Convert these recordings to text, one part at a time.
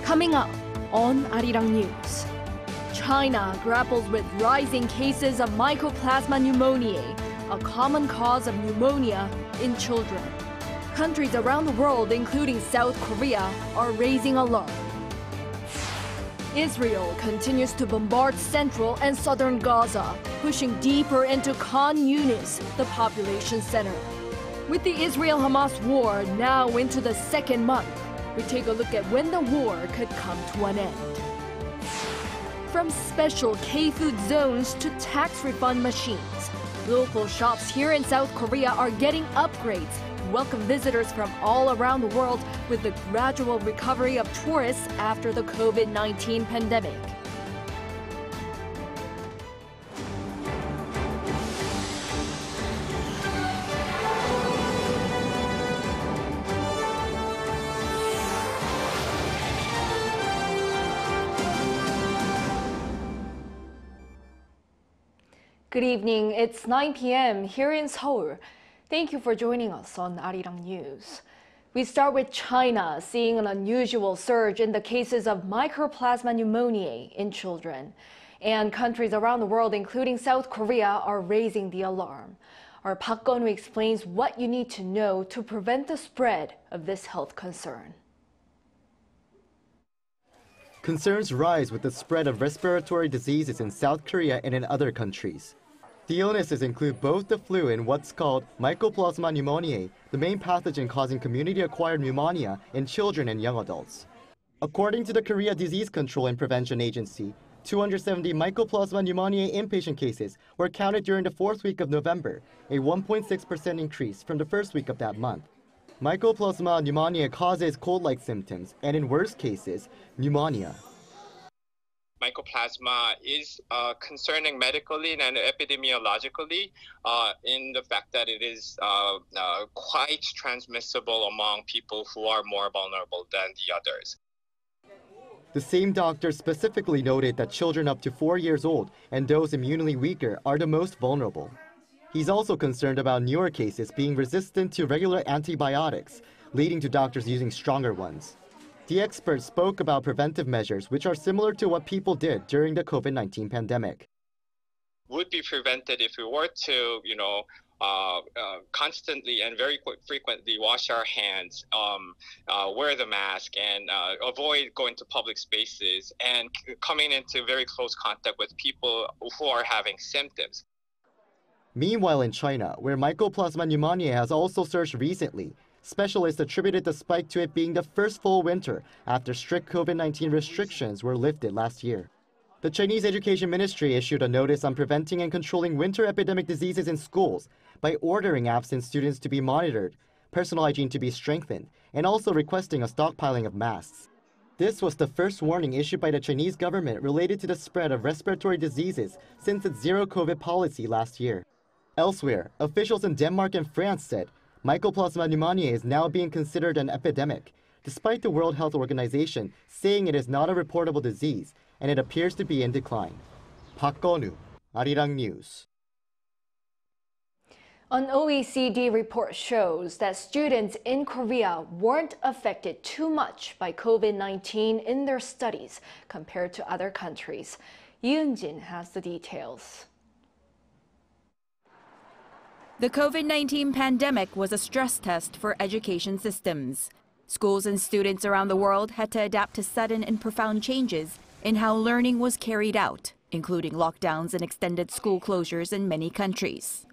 Coming up on Arirang News. China grapples with rising cases of mycoplasma pneumoniae, a common cause of pneumonia in children. Countries around the world, including South Korea, are raising alarm. Israel continues to bombard central and southern Gaza, pushing deeper into Khan Younis, the population center. With the Israel-Hamas war now into the second month, we take a look at when the war could come to an end. From special K-food zones to tax refund machines, local shops here in South Korea are getting upgrades to welcome visitors from all around the world with the gradual recovery of tourists after the COVID-19 pandemic. Good evening. It's 9 p.m. here in Seoul. Thank you for joining us on Arirang News. We start with China, seeing an unusual surge in the cases of Micoplasma pneumoniae in children. And countries around the world, including South Korea, are raising the alarm. Our Park Gun-woo explains what you need to know to prevent the spread of this health concern. Concerns rise with the spread of respiratory diseases in South Korea and in other countries. The illnesses include both the flu and what's called Micoplasma pneumoniae, the main pathogen causing community-acquired pneumonia in children and young adults. According to the Korea Disease Control and Prevention Agency, 270 Micoplasma pneumoniae inpatient cases were counted during the fourth week of November, a 1.6% increase from the first week of that month. Mycoplasma pneumonia causes cold-like symptoms and, in worst cases, pneumonia. Mycoplasma is concerning medically and epidemiologically in the fact that it is quite transmissible among people who are more vulnerable than the others. The same doctor specifically noted that children up to 4 years old and those immunely weaker are the most vulnerable. He's also concerned about newer cases being resistant to regular antibiotics, leading to doctors using stronger ones. The expert spoke about preventive measures which are similar to what people did during the COVID-19 pandemic. Would be prevented if we were to, constantly and very frequently wash our hands, wear the mask, and avoid going to public spaces and coming into very close contact with people who are having symptoms. Meanwhile, in China, where Mycoplasma pneumoniae has also surged recently, specialists attributed the spike to it being the first full winter after strict COVID-19 restrictions were lifted last year. The Chinese Education Ministry issued a notice on preventing and controlling winter epidemic diseases in schools by ordering absent students to be monitored, personal hygiene to be strengthened, and also requesting a stockpiling of masks. This was the first warning issued by the Chinese government related to the spread of respiratory diseases since its zero-COVID policy last year. Elsewhere, officials in Denmark and France said Mycoplasma pneumoniae is now being considered an epidemic, despite the World Health Organization saying it is not a reportable disease and it appears to be in decline. Park Gun-woo, Arirang News. An OECD report shows that students in Korea weren't affected too much by COVID-19 in their studies compared to other countries. Yoon has the details. The COVID-19 pandemic was a stress test for education systems. Schools and students around the world had to adapt to sudden and profound changes in how learning was carried out, including lockdowns and extended school closures in many countries.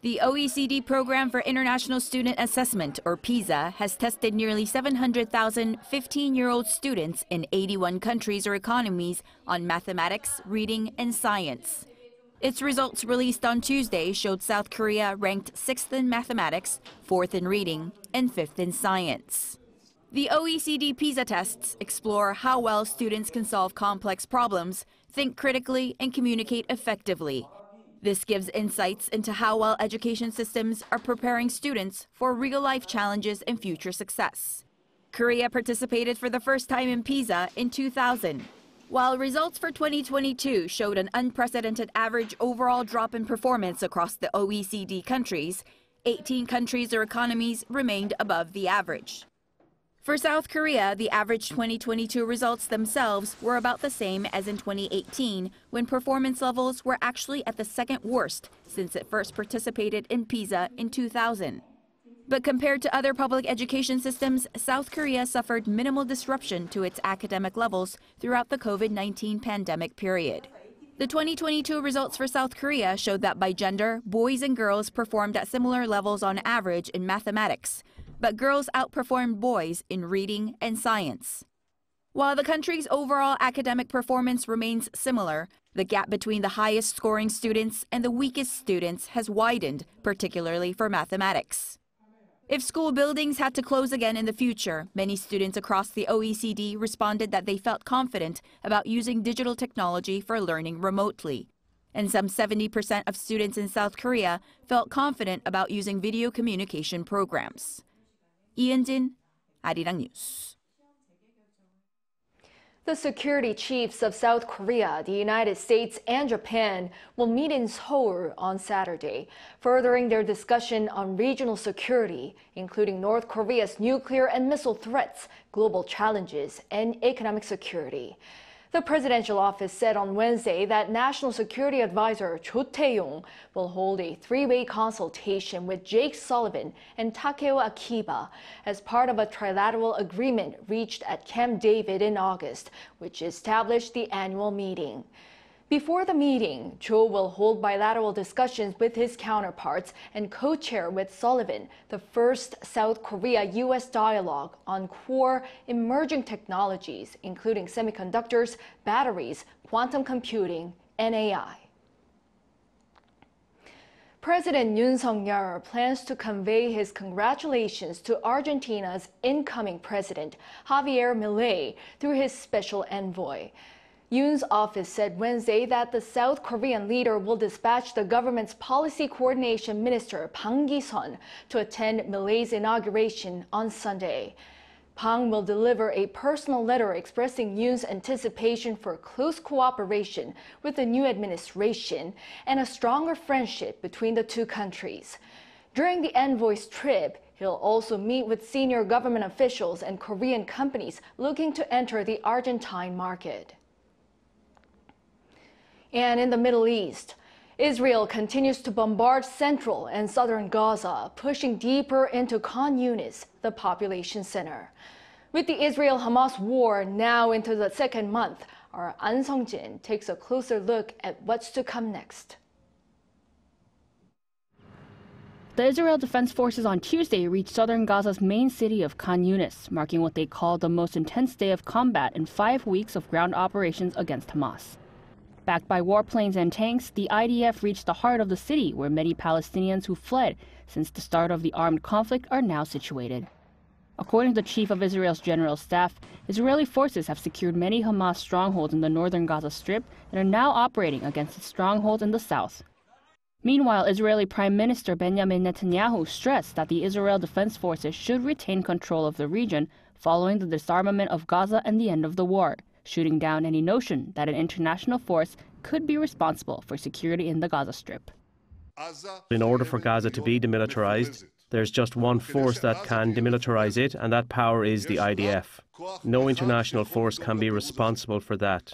The OECD Program for International Student Assessment, or PISA, has tested nearly 700,000 15-year-old students in 81 countries or economies on mathematics, reading, and science. Its results released on Tuesday showed South Korea ranked 6th in mathematics, 4th in reading, and 5th in science. The OECD PISA tests explore how well students can solve complex problems, think critically, and communicate effectively. This gives insights into how well education systems are preparing students for real-life challenges and future success. Korea participated for the first time in PISA in 2000. While results for 2022 showed an unprecedented average overall drop in performance across the OECD countries, 18 countries or economies remained above the average. For South Korea, the average 2022 results themselves were about the same as in 2018, when performance levels were actually at the second worst since it first participated in PISA in 2000. But compared to other public education systems, South Korea suffered minimal disruption to its academic levels throughout the COVID-19 pandemic period. The 2022 results for South Korea showed that by gender, boys and girls performed at similar levels on average in mathematics, but girls outperformed boys in reading and science. While the country's overall academic performance remains similar, the gap between the highest scoring students and the weakest students has widened, particularly for mathematics. If school buildings had to close again in the future, many students across the OECD responded that they felt confident about using digital technology for learning remotely. And some 70% of students in South Korea felt confident about using video communication programs. 이은진, Arirang News. The security chiefs of South Korea, the United States, and Japan will meet in Seoul on Saturday, furthering their discussion on regional security, including North Korea's nuclear and missile threats, global challenges, and economic security. The presidential office said on Wednesday that National Security Advisor Cho Tae-yong will hold a three-way consultation with Jake Sullivan and Takeo Akiba as part of a trilateral agreement reached at Camp David in August, which established the annual meeting. Before the meeting, Cho will hold bilateral discussions with his counterparts and co-chair with Sullivan the first South Korea-U.S. dialogue on core emerging technologies, including semiconductors, batteries, quantum computing, and AI. President Yoon Suk-yeol plans to convey his congratulations to Argentina's incoming president, Javier Milei, through his special envoy. Yoon's office said Wednesday that the South Korean leader will dispatch the government's policy coordination minister, Bang Gi-sun, to attend Milei's inauguration on Sunday. Bang will deliver a personal letter expressing Yoon's anticipation for close cooperation with the new administration and a stronger friendship between the two countries. During the envoy's trip, he'll also meet with senior government officials and Korean companies looking to enter the Argentine market. And in the Middle East, Israel continues to bombard central and southern Gaza, pushing deeper into Khan Younis, the population center. With the Israel-Hamas war now into the second month, our An Sung-jin takes a closer look at what's to come next. The Israel Defense Forces on Tuesday reached southern Gaza's main city of Khan Younis, marking what they call the most intense day of combat in 5 weeks of ground operations against Hamas. Backed by warplanes and tanks, the IDF reached the heart of the city, where many Palestinians who fled since the start of the armed conflict are now situated. According to the chief of Israel's general staff, Israeli forces have secured many Hamas strongholds in the northern Gaza Strip and are now operating against its strongholds in the south. Meanwhile, Israeli Prime Minister Benjamin Netanyahu stressed that the Israel Defense Forces should retain control of the region following the disarmament of Gaza and the end of the war, shooting down any notion that an international force could be responsible for security in the Gaza Strip. In order for Gaza to be demilitarized, there's just one force that can demilitarize it, and that power is the IDF. No international force can be responsible for that.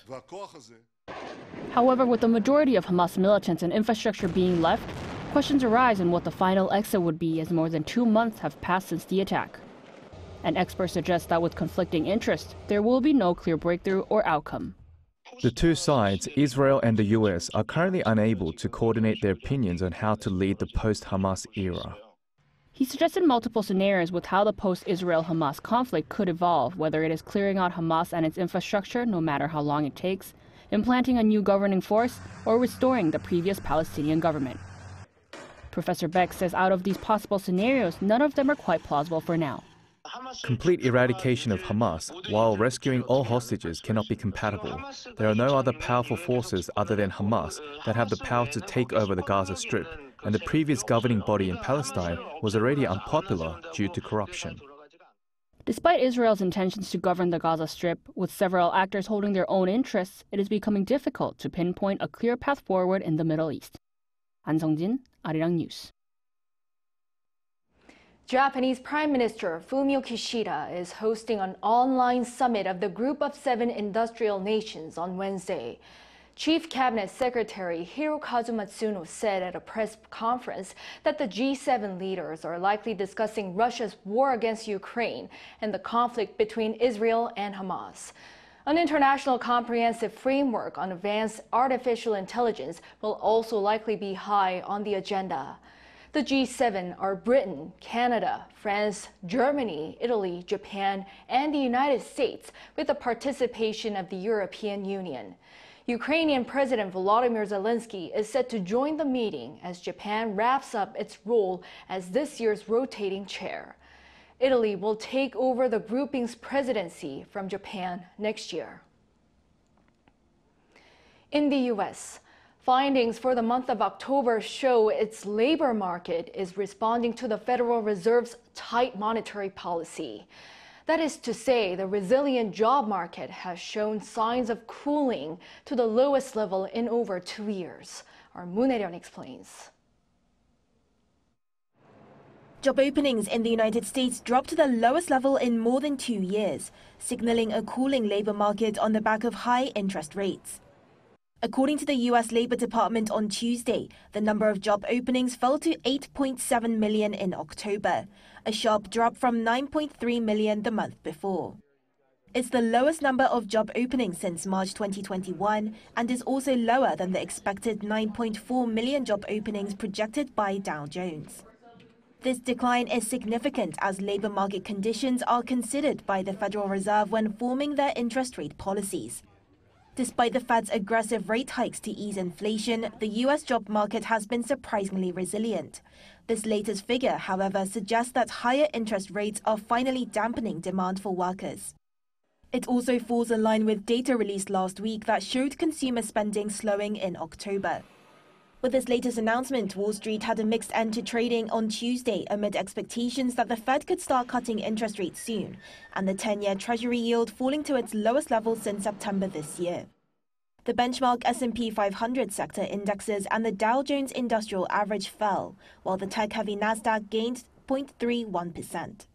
However, with the majority of Hamas militants and infrastructure being left, questions arise on what the final exit would be as more than 2 months have passed since the attack. And experts suggest that with conflicting interests, there will be no clear breakthrough or outcome. The two sides, Israel and the US, are currently unable to coordinate their opinions on how to lead the post-Hamas era. He suggested multiple scenarios with how the post-Israel-Hamas conflict could evolve, whether it is clearing out Hamas and its infrastructure, no matter how long it takes, implanting a new governing force, or restoring the previous Palestinian government. Professor Beck says out of these possible scenarios, none of them are quite plausible for now. Complete eradication of Hamas, while rescuing all hostages, cannot be compatible. There are no other powerful forces other than Hamas that have the power to take over the Gaza Strip, and the previous governing body in Palestine was already unpopular due to corruption. Despite Israel's intentions to govern the Gaza Strip, with several actors holding their own interests, it is becoming difficult to pinpoint a clear path forward in the Middle East. An Sung-jin, Arirang News. Japanese Prime Minister Fumio Kishida is hosting an online summit of the Group of Seven industrial nations on Wednesday. Chief Cabinet Secretary Hirokazu Matsuno said at a press conference that the G7 leaders are likely discussing Russia's war against Ukraine and the conflict between Israel and Hamas. An international comprehensive framework on advanced artificial intelligence will also likely be high on the agenda. The G7 are Britain, Canada, France, Germany, Italy, Japan, and the United States, with the participation of the European Union. Ukrainian President Volodymyr Zelensky is set to join the meeting as Japan wraps up its role as this year's rotating chair. Italy will take over the grouping's presidency from Japan next year. In the U.S., findings for the month of October show its labor market is responding to the Federal Reserve's tight monetary policy. That is to say, the resilient job market has shown signs of cooling to the lowest level in over 2 years. Our Modéer explains. Job openings in the United States dropped to the lowest level in more than 2 years, signaling a cooling labor market on the back of high interest rates. According to the U.S. Labor Department on Tuesday, the number of job openings fell to 8.7 million in October, a sharp drop from 9.3 million the month before. It's the lowest number of job openings since March 2021 and is also lower than the expected 9.4 million job openings projected by Dow Jones. This decline is significant as labor market conditions are considered by the Federal Reserve when forming their interest rate policies. Despite the Fed's aggressive rate hikes to ease inflation, the U.S. job market has been surprisingly resilient. This latest figure, however, suggests that higher interest rates are finally dampening demand for workers. It also falls in line with data released last week that showed consumer spending slowing in October. With this latest announcement, Wall Street had a mixed end to trading on Tuesday amid expectations that the Fed could start cutting interest rates soon, and the 10-year Treasury yield falling to its lowest level since September this year. The benchmark S&P 500 sector indexes and the Dow Jones Industrial Average fell, while the tech-heavy Nasdaq gained 0.31%.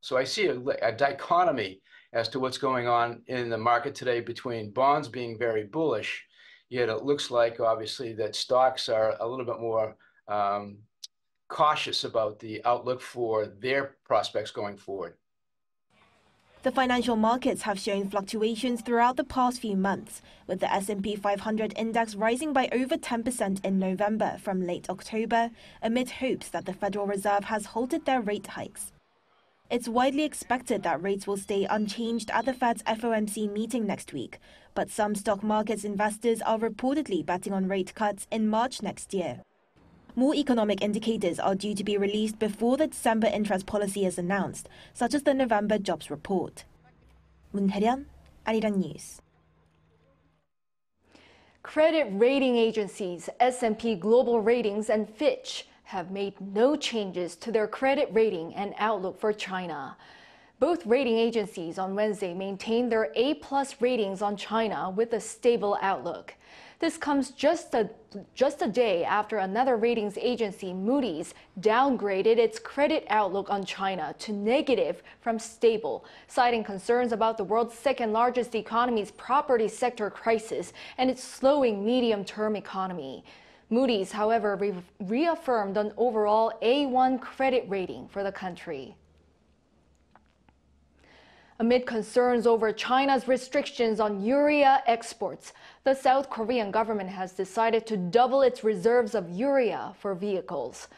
So I see a dichotomy as to what's going on in the market today between bonds being very bullish, yet it looks like, obviously, that stocks are a little bit more cautious about the outlook for their prospects going forward. The financial markets have shown fluctuations throughout the past few months, with the S&P 500 index rising by over 10% in November from late October, amid hopes that the Federal Reserve has halted their rate hikes. It's widely expected that rates will stay unchanged at the Fed's FOMC meeting next week, but some stock markets investors are reportedly betting on rate cuts in March next year. More economic indicators are due to be released before the December interest policy is announced, such as the November jobs report. Moody, Arirang News. Credit rating agencies S&P Global Ratings and Fitch have made no changes to their credit rating and outlook for China. Both rating agencies on Wednesday maintained their A+ ratings on China with a stable outlook. This comes just a day after another ratings agency, Moody's, downgraded its credit outlook on China to negative from stable, citing concerns about the world's second-largest economy's property sector crisis and its slowing medium-term economy. Moody's, however, reaffirmed an overall A1 credit rating for the country. Amid concerns over China's restrictions on urea exports, the South Korean government has decided to double its reserves of urea for vehicles.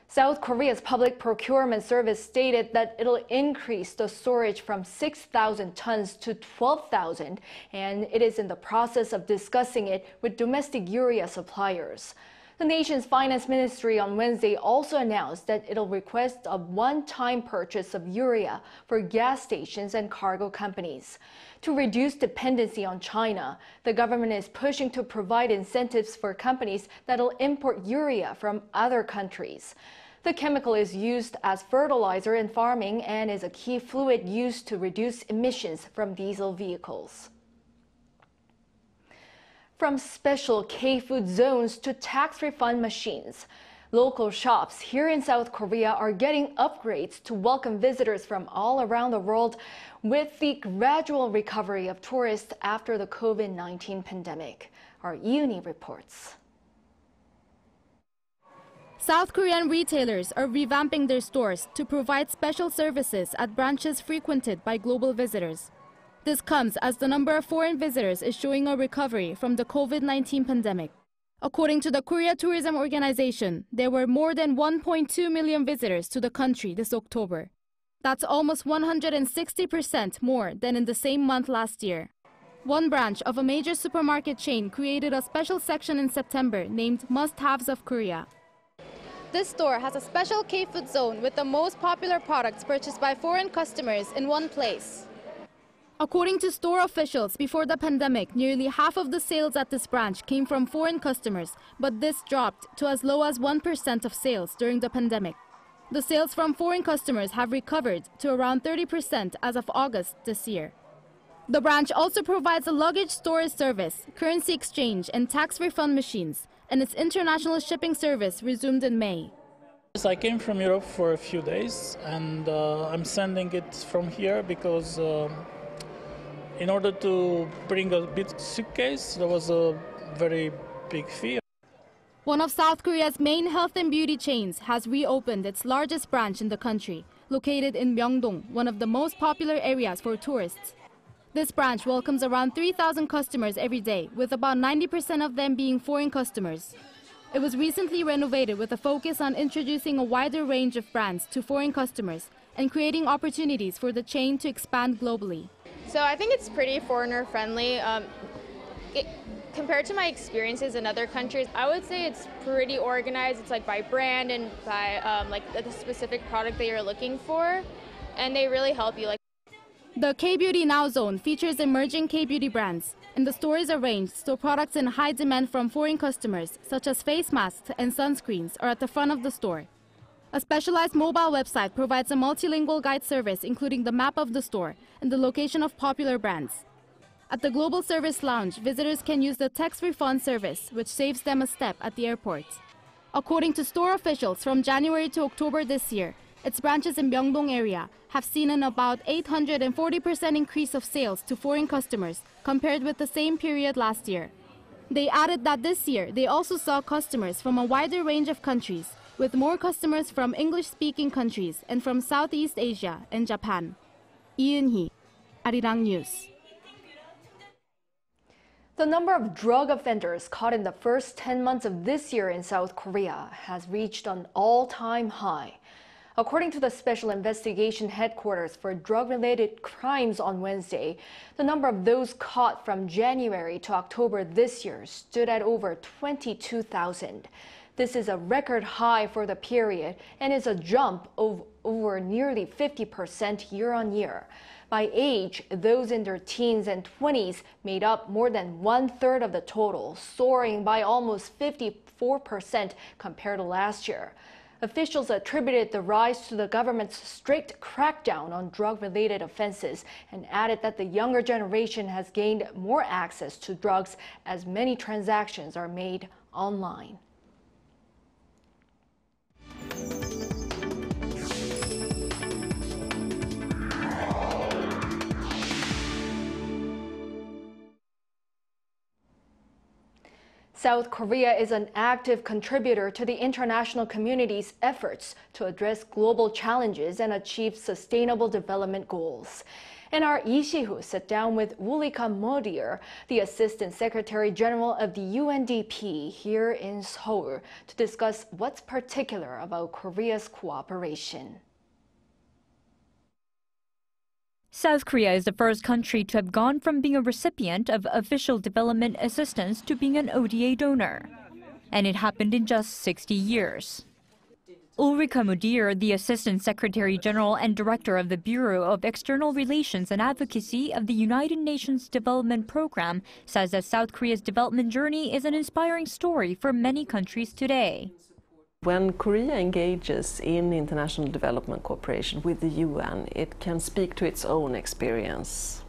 South Korea's public procurement service stated that it'll increase the storage from 6,000 tons to 12,000, and it is in the process of discussing it with domestic urea suppliers. The nation's finance ministry on Wednesday also announced that it'll request a one-time purchase of urea for gas stations and cargo companies. To reduce dependency on China, the government is pushing to provide incentives for companies that'll import urea from other countries. The chemical is used as fertilizer in farming and is a key fluid used to reduce emissions from diesel vehicles. From special K-food zones to tax refund machines, Local shops here in South Korea are getting upgrades to welcome visitors from all around the world with the gradual recovery of tourists after the COVID-19 pandemic. Our Yoon reports. South Korean retailers are revamping their stores to provide special services at branches frequented by global visitors. This comes as the number of foreign visitors is showing a recovery from the COVID-19 pandemic. According to the Korea Tourism Organization, there were more than 1.2 million visitors to the country this October. That's almost 160% more than in the same month last year. One branch of a major supermarket chain created a special section in September named Must-Haves of Korea. This store has a special K-food zone with the most popular products purchased by foreign customers in one place. According to store officials, before the pandemic, nearly half of the sales at this branch came from foreign customers, but this dropped to as low as 1% of sales during the pandemic. The sales from foreign customers have recovered to around 30% as of August this year. The branch also provides a luggage storage service, currency exchange, and tax refund machines, and its international shipping service resumed in May. I came from Europe for a few days, and I'm sending it from here because in order to bring a big suitcase, there was a very big fee. One of South Korea's main health and beauty chains has reopened its largest branch in the country, located in Myeongdong, one of the most popular areas for tourists. This branch welcomes around 3,000 customers every day, with about 90% of them being foreign customers. It was recently renovated with a focus on introducing a wider range of brands to foreign customers and creating opportunities for the chain to expand globally. So I think it's pretty foreigner-friendly. Compared to my experiences in other countries, I would say it's pretty organized. It's like by brand and by like the specific product that you're looking for, and they really help you. The K-Beauty Now zone features emerging K-beauty brands, and the store is arranged so products in high demand from foreign customers, such as face masks and sunscreens, are at the front of the store. A specialized mobile website provides a multilingual guide service, including the map of the store and the location of popular brands. At the Global Service Lounge, visitors can use the tax refund service, which saves them a step at the airport. According to store officials, from January to October this year, its branches in Myeongdong area have seen an about 840% increase of sales to foreign customers compared with the same period last year. They added that this year they also saw customers from a wider range of countries, with more customers from English-speaking countries and from Southeast Asia and Japan. Yoon, Arirang News. The number of drug offenders caught in the first 10 months of this year in South Korea has reached an all-time high. According to the Special Investigation Headquarters for Drug-Related Crimes on Wednesday, the number of those caught from January to October this year stood at over 22,000. This is a record high for the period and is a jump of over nearly 50% year-on-year. By age, those in their teens and 20s made up more than 1/3 of the total, soaring by almost 54% compared to last year. Officials attributed the rise to the government's strict crackdown on drug-related offenses and added that the younger generation has gained more access to drugs as many transactions are made online. South Korea is an active contributor to the international community's efforts to address global challenges and achieve sustainable development goals. And our Lee Si-hoo sat down with Ulrika Modéer, the Assistant Secretary General of the UNDP here in Seoul, to discuss what's particular about Korea's cooperation. South Korea is the first country to have gone from being a recipient of official development assistance to being an ODA donor. And it happened in just 60 years. Ulrika Modéer, the Assistant Secretary General and Director of the Bureau of External Relations and Advocacy of the United Nations Development Program, says that South Korea's development journey is an inspiring story for many countries today. When Korea engages in international development cooperation with the UN, it can speak to its own experience.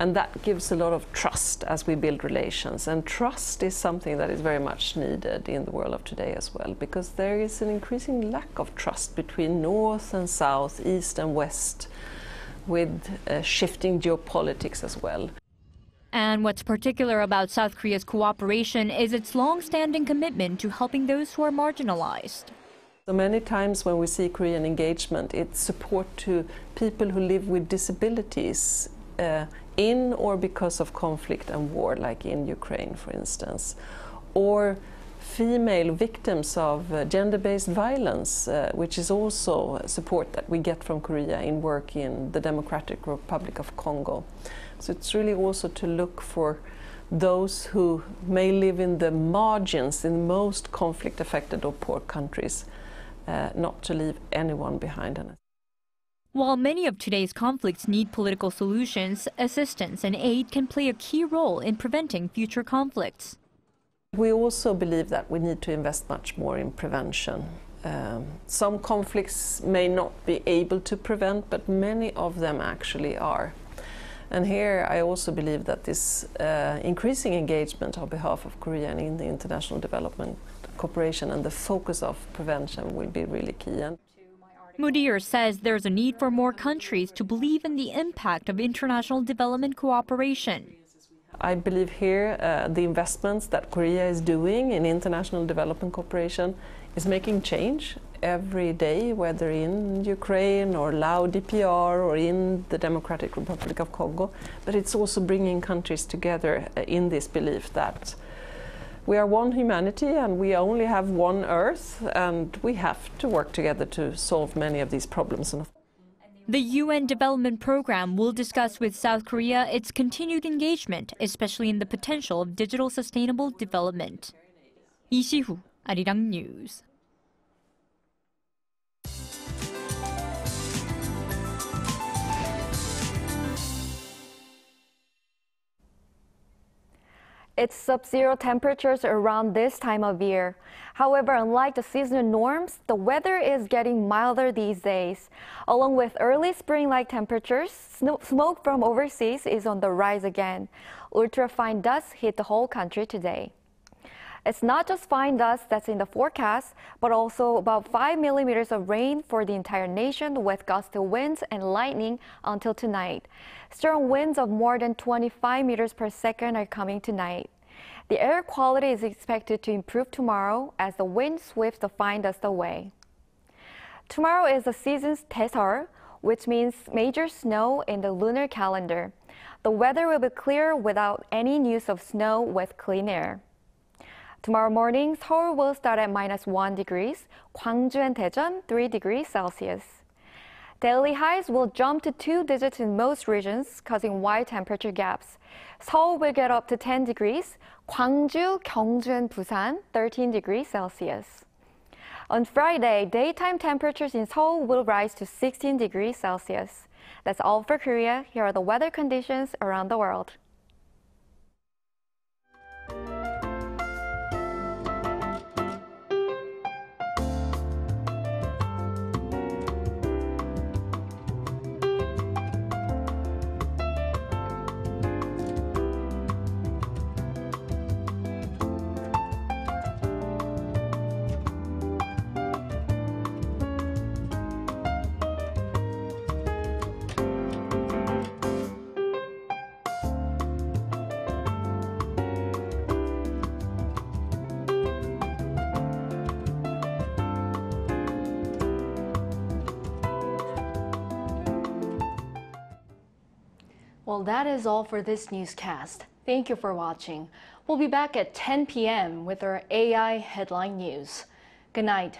And that gives a lot of trust as we build relations. And trust is something that is very much needed in the world of today as well, because there is an increasing lack of trust between North and South, East and West, with shifting geopolitics as well. And what's particular about South Korea's cooperation is its long-standing commitment to helping those who are marginalized. So many times when we see Korean engagement, it's support to people who live with disabilities in or because of conflict and war, like in Ukraine, for instance, or female victims of gender-based violence, which is also support that we get from Korea in work in the Democratic Republic of Congo. So it's really also to look for those who may live in the margins in most conflict-affected or poor countries, not to leave anyone behind. While many of today's conflicts need political solutions, assistance and aid can play a key role in preventing future conflicts. We also believe that we need to invest much more in prevention. Some conflicts may not be able to prevent, but many of them actually are. And here I also believe that this increasing engagement on behalf of Korea in the international development cooperation and the focus of prevention will be really key. Modéer says there's a need for more countries to believe in the impact of international development cooperation. I believe here the investments that Korea is doing in international development cooperation is making change every day, whether in Ukraine or Laos DPR or in the Democratic Republic of Congo. But it's also bringing countries together in this belief that we are one humanity and we only have one Earth, and we have to work together to solve many of these problems. The UN Development Program will discuss with South Korea its continued engagement, especially in the potential of digital sustainable development. 이시후, Arirang News. It's sub-zero temperatures around this time of year. However, unlike the seasonal norms, the weather is getting milder these days. Along with early spring-like temperatures, smoke from overseas is on the rise again. Ultra-fine dust hit the whole country today. It's not just fine dust that's in the forecast, but also about 5 millimeters of rain for the entire nation with gusty winds and lightning until tonight. Strong winds of more than 25 meters per second are coming tonight. The air quality is expected to improve tomorrow as the wind sweeps the fine dust away. Tomorrow is the season's Taesar, which means major snow in the lunar calendar. The weather will be clear without any news of snow with clean air. Tomorrow morning, Seoul will start at -1 degrees, Gwangju and Daejeon 3 degrees Celsius. Daily highs will jump to 2 digits in most regions, causing wide temperature gaps. Seoul will get up to 10 degrees, Gwangju, Gyeongju and Busan 13 degrees Celsius. On Friday, daytime temperatures in Seoul will rise to 16 degrees Celsius. That's all for Korea. Here are the weather conditions around the world. Well, that is all for this newscast. Thank you for watching. We'll be back at 10 p.m. with our AI headline news. Good night.